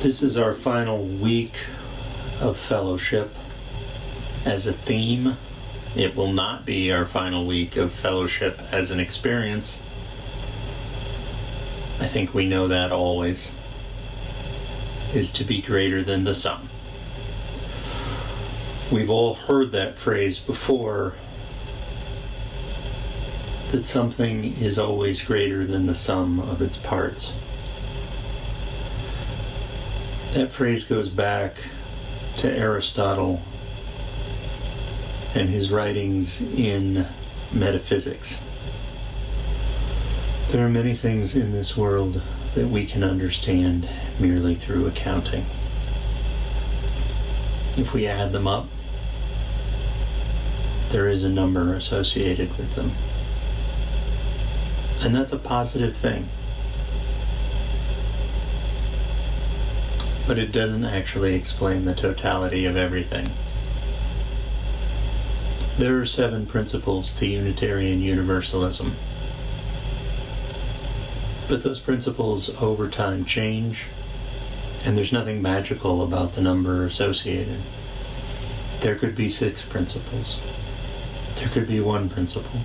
This is our final week of fellowship as a theme. It will not be our final week of fellowship as an experience. I think we know that always is to be greater than the sum. We've all heard that phrase before, that something is always greater than the sum of its parts. That phrase goes back to Aristotle and his writings in metaphysics. There are many things in this world that we can understand merely through accounting. If we add them up, there is a number associated with them. And that's a positive thing. But it doesn't actually explain the totality of everything. There are 7 principles to Unitarian Universalism. But those principles over time change, and there's nothing magical about the number associated. There could be 6 principles. There could be 1 principle.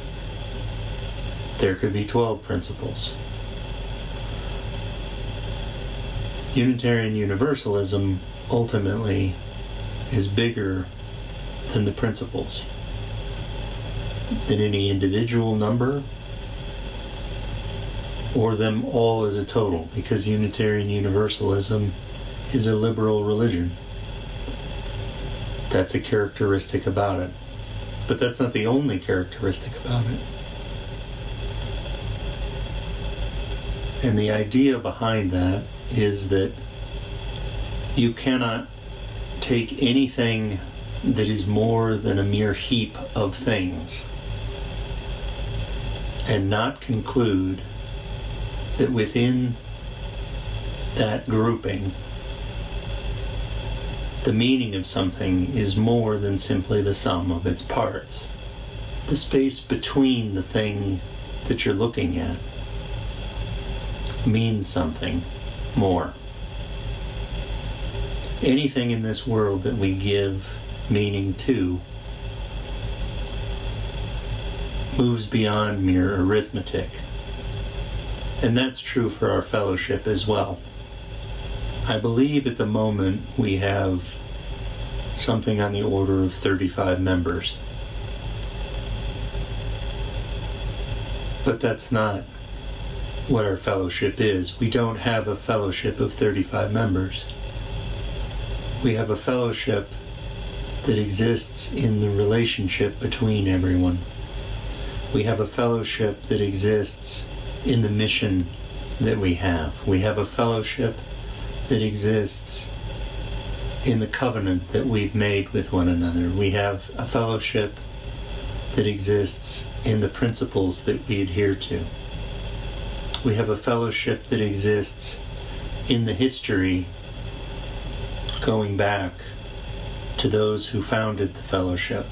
There could be 12 principles. Unitarian Universalism ultimately is bigger than the principles, than any individual number, or them all as a total, because Unitarian Universalism is a liberal religion. That's a characteristic about it. But that's not the only characteristic about it. And the idea behind that is that you cannot take anything that is more than a mere heap of things and not conclude that within that grouping the meaning of something is more than simply the sum of its parts. The space between the thing that you're looking at means something more. Anything in this world that we give meaning to moves beyond mere arithmetic. And that's true for our fellowship as well. I believe at the moment we have something on the order of 35 members. But that's not what our fellowship is. We don't have a fellowship of 35 members. We have a fellowship that exists in the relationship between everyone. We have a fellowship that exists in the mission that we have. We have a fellowship that exists in the covenant that we've made with one another. We have a fellowship that exists in the principles that we adhere to. We have a fellowship that exists in the history going back to those who founded the fellowship.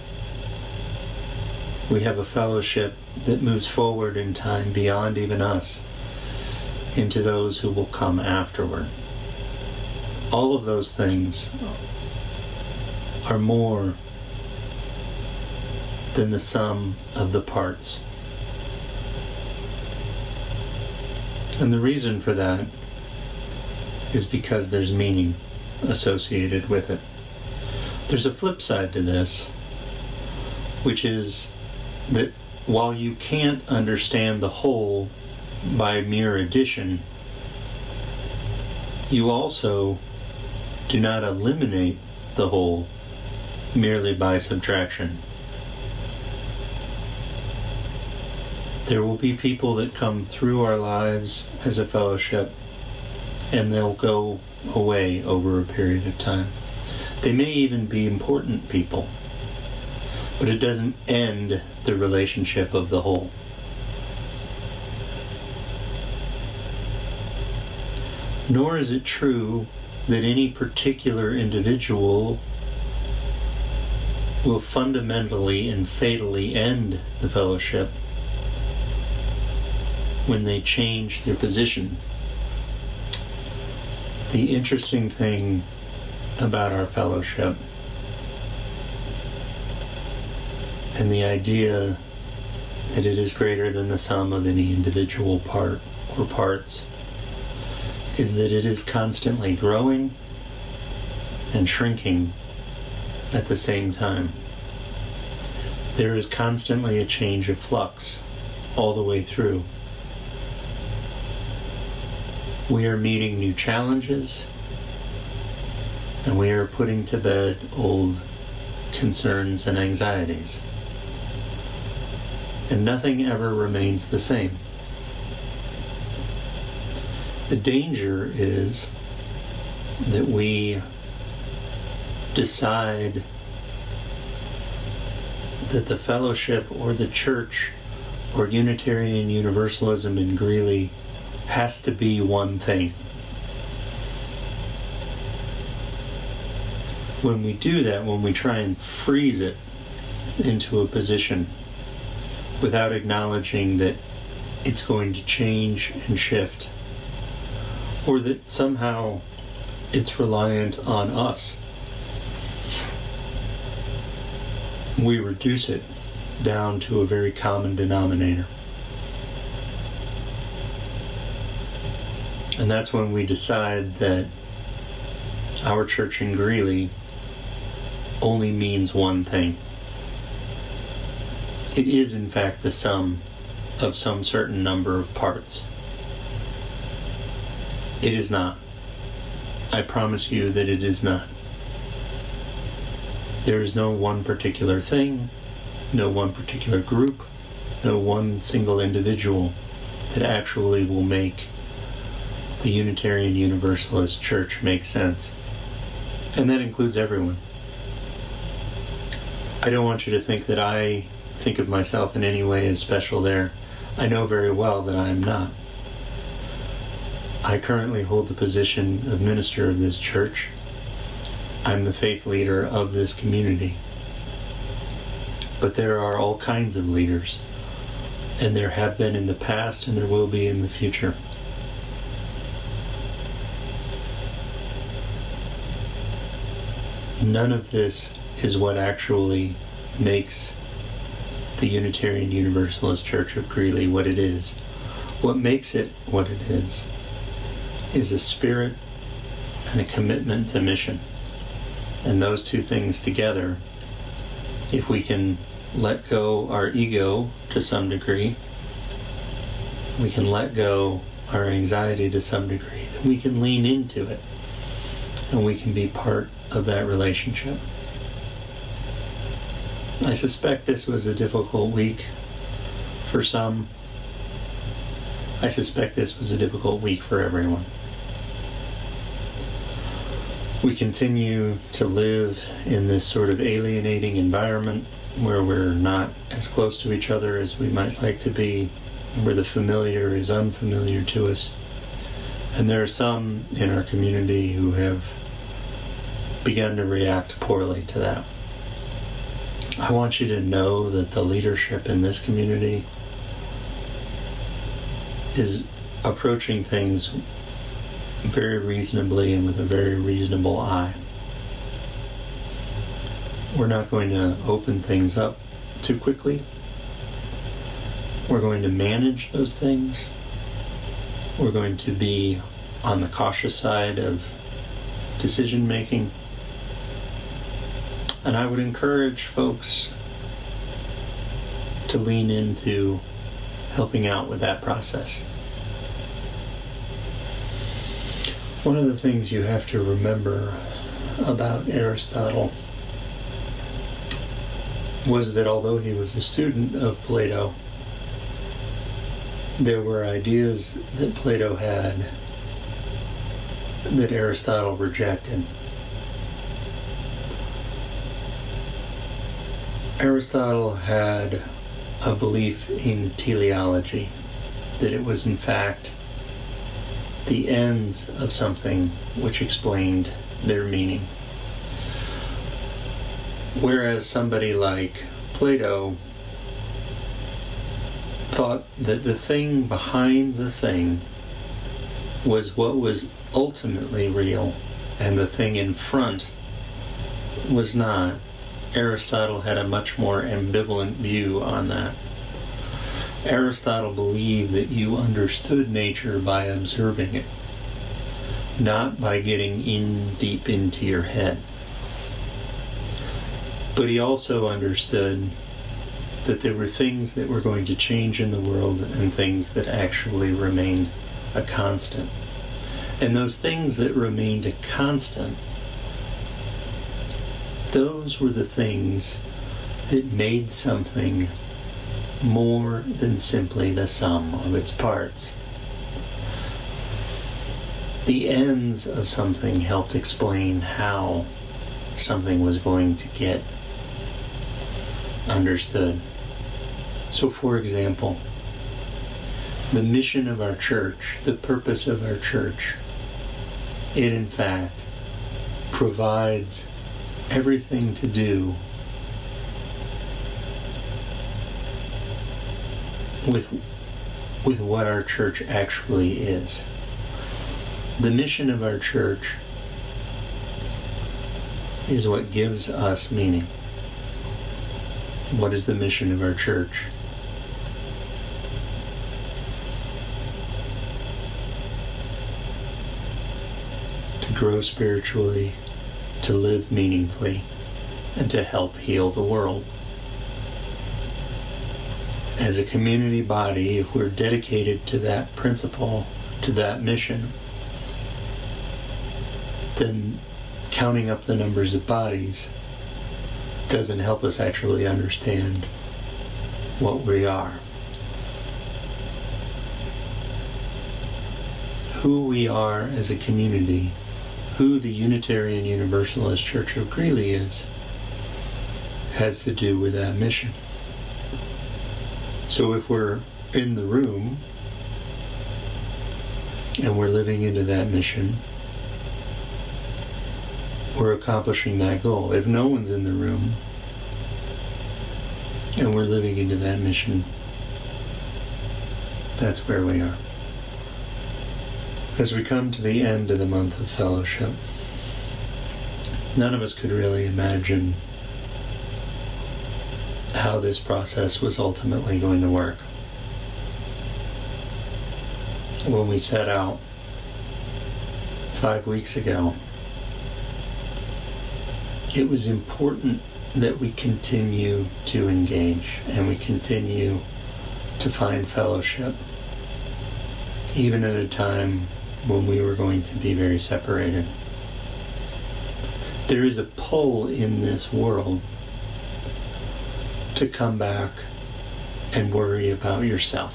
We have a fellowship that moves forward in time beyond even us into those who will come afterward. All of those things are more than the sum of the parts. And the reason for that is because there's meaning associated with it. There's a flip side to this, which is that while you can't understand the whole by mere addition, you also do not eliminate the whole merely by subtraction. There will be people that come through our lives as a fellowship, and they'll go away over a period of time. They may even be important people, but it doesn't end the relationship of the whole. Nor is it true that any particular individual will fundamentally and fatally end the fellowship when they change their position. The interesting thing about our fellowship and the idea that it is greater than the sum of any individual part or parts is that it is constantly growing and shrinking at the same time. There is constantly a change of flux all the way through. We are meeting new challenges, and we are putting to bed old concerns and anxieties. And nothing ever remains the same. The danger is that we decide that the fellowship or the church or Unitarian Universalism in Greeley has to be one thing. When we do that, when we try and freeze it into a position without acknowledging that it's going to change and shift, or that somehow it's reliant on us, we reduce it down to a very common denominator. And that's when we decide that our church in Greeley only means one thing. It is in fact the sum of some certain number of parts. It is not. I promise you that it is not. There is no one particular thing, no one particular group, no one single individual that actually will make the Unitarian Universalist Church make sense. And that includes everyone. I don't want you to think that I think of myself in any way as special there. I know very well that I am not. I currently hold the position of minister of this church. I'm the faith leader of this community. But there are all kinds of leaders, and there have been in the past, and there will be in the future. None of this is what actually makes the Unitarian Universalist Church of Greeley what it is. What makes it what it is a spirit and a commitment to mission. And those two things together, if we can let go our ego to some degree, we can let go our anxiety to some degree, then we can lean into it and we can be part of that relationship. I suspect this was a difficult week for some. I suspect this was a difficult week for everyone. We continue to live in this sort of alienating environment where we're not as close to each other as we might like to be, where the familiar is unfamiliar to us. And there are some in our community who have begun to react poorly to that. I want you to know that the leadership in this community is approaching things very reasonably and with a very reasonable eye. We're not going to open things up too quickly. We're going to manage those things. We're going to be on the cautious side of decision making. And I would encourage folks to lean into helping out with that process. One of the things you have to remember about Aristotle was that although he was a student of Plato, there were ideas that Plato had that Aristotle rejected. Aristotle had a belief in teleology, that it was in fact the ends of something which explained their meaning. Whereas somebody like Plato thought that the thing behind the thing was what was ultimately real, and the thing in front was not. Aristotle had a much more ambivalent view on that. Aristotle believed that you understood nature by observing it, not by getting in deep into your head. But he also understood that there were things that were going to change in the world and things that actually remained a constant. And those things that remained a constant, those were the things that made something more than simply the sum of its parts. The ends of something helped explain how something was going to get understood. So, for example, the mission of our church, the purpose of our church, it in fact provides everything to do with what our church actually is. The mission of our church is what gives us meaning. What is the mission of our church? To grow spiritually, to live meaningfully, and to help heal the world. As a community body, if we're dedicated to that principle, to that mission, then counting up the numbers of bodies doesn't help us actually understand what we are. Who we are as a community, who the Unitarian Universalist Church of Greeley is, has to do with that mission. So if we're in the room and we're living into that mission, we're accomplishing that goal. If no one's in the room and we're living into that mission, that's where we are. As we come to the end of the month of fellowship, none of us could really imagine how this process was ultimately going to work. When we set out 5 weeks ago, it was important that we continue to engage and we continue to find fellowship, even at a time when we were going to be very separated. There is a pull in this world to come back and worry about yourself,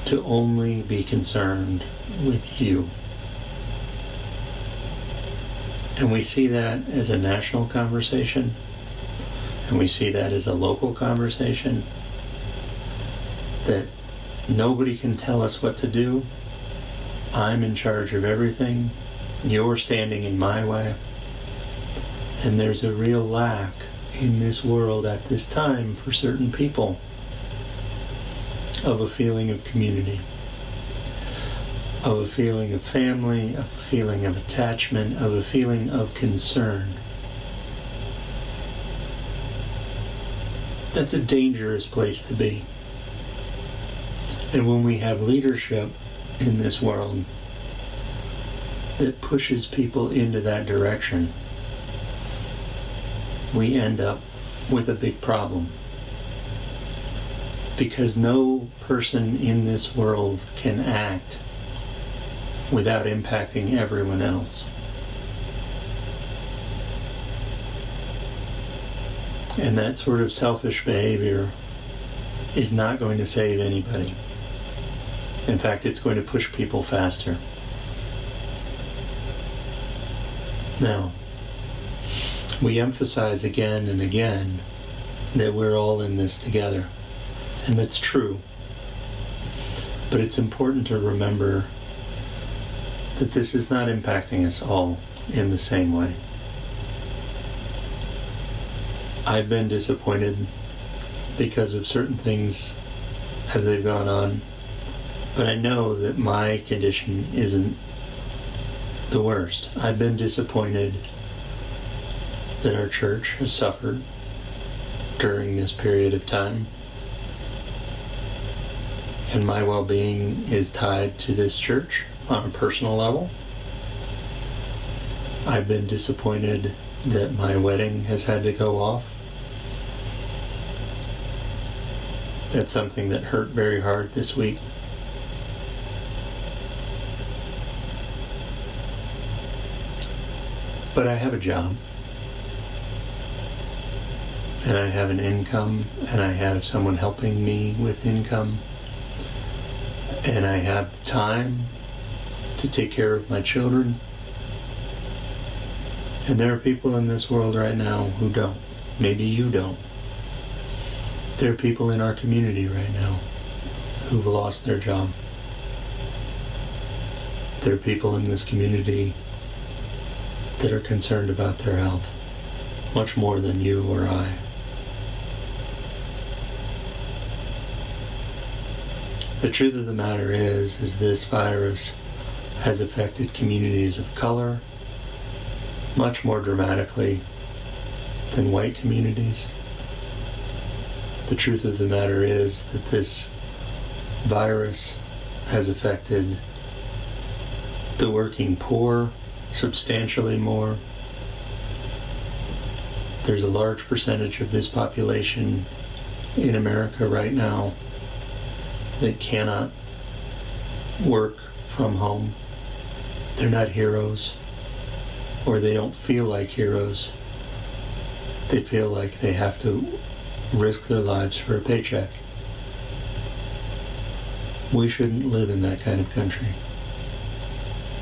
to only be concerned with you. And we see that as a national conversation, and we see that as a local conversation, that nobody can tell us what to do. I'm in charge of everything. You're standing in my way. And there's a real lack in this world at this time for certain people of a feeling of community, of a feeling of family, of a feeling of attachment, of a feeling of concern. That's a dangerous place to be. And when we have leadership in this world that pushes people into that direction, we end up with a big problem. Because no person in this world can act without impacting everyone else. And that sort of selfish behavior is not going to save anybody. In fact, it's going to push people faster. Now, we emphasize again and again that we're all in this together. And that's true. But it's important to remember that this is not impacting us all in the same way. I've been disappointed because of certain things as they've gone on. But I know that my condition isn't the worst. I've been disappointed that our church has suffered during this period of time. And my well-being is tied to this church on a personal level. I've been disappointed that my wedding has had to go off. That's something that hurt very hard this week. But I have a job. And I have an income, and I have someone helping me with income. And I have time to take care of my children. And there are people in this world right now who don't. Maybe you don't. There are people in our community right now who've lost their job. There are people in this community that are concerned about their health, much more than you or I. The truth of the matter is this virus has affected communities of color much more dramatically than white communities. The truth of the matter is that this virus has affected the working poor substantially more. There's a large percentage of this population in America right now that cannot work from home. They're not heroes, or they don't feel like heroes. They feel like they have to risk their lives for a paycheck. We shouldn't live in that kind of country.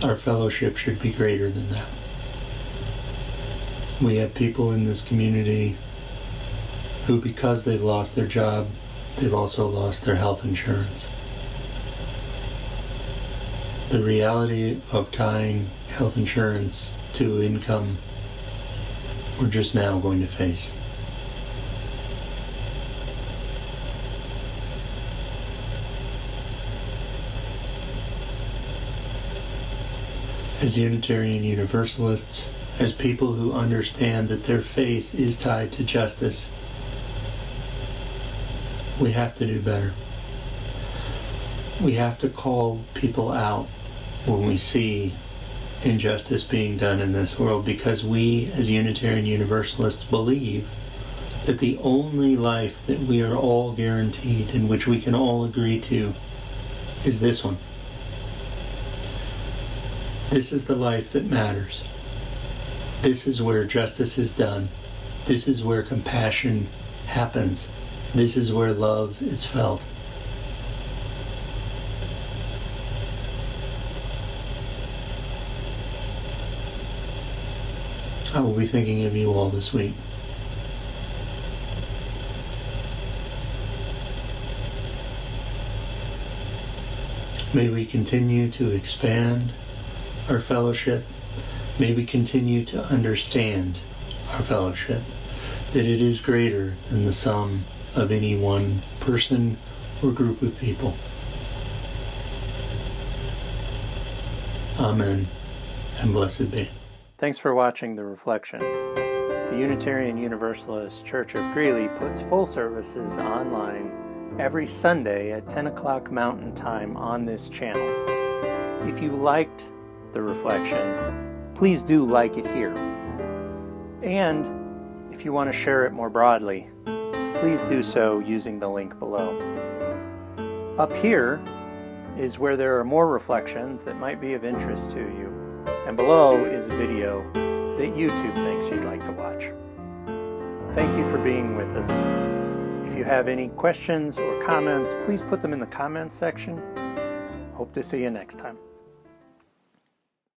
Our fellowship should be greater than that. We have people in this community who, because they've lost their job, they've also lost their health insurance. The reality of tying health insurance to income, we're just now going to face. As Unitarian Universalists, as people who understand that their faith is tied to justice, we have to do better. We have to call people out when we see injustice being done in this world, because we, as Unitarian Universalists, believe that the only life that we are all guaranteed and which we can all agree to is this one. This is the life that matters. This is where justice is done. This is where compassion happens. This is where love is felt. I will be thinking of you all this week. May we continue to expand our fellowship. May we continue to understand our fellowship, that it is greater than the sum of any one person or group of people. Amen, and blessed be. Thanks for watching The Reflection. The Unitarian Universalist Church of Greeley puts full services online every Sunday at 10 o'clock Mountain Time on this channel. If you liked The Reflection, please do like it here. And if you want to share it more broadly, please do so using the link below. Up here is where there are more reflections that might be of interest to you, and below is a video that YouTube thinks you'd like to watch. Thank you for being with us. If you have any questions or comments, please put them in the comments section. Hope to see you next time.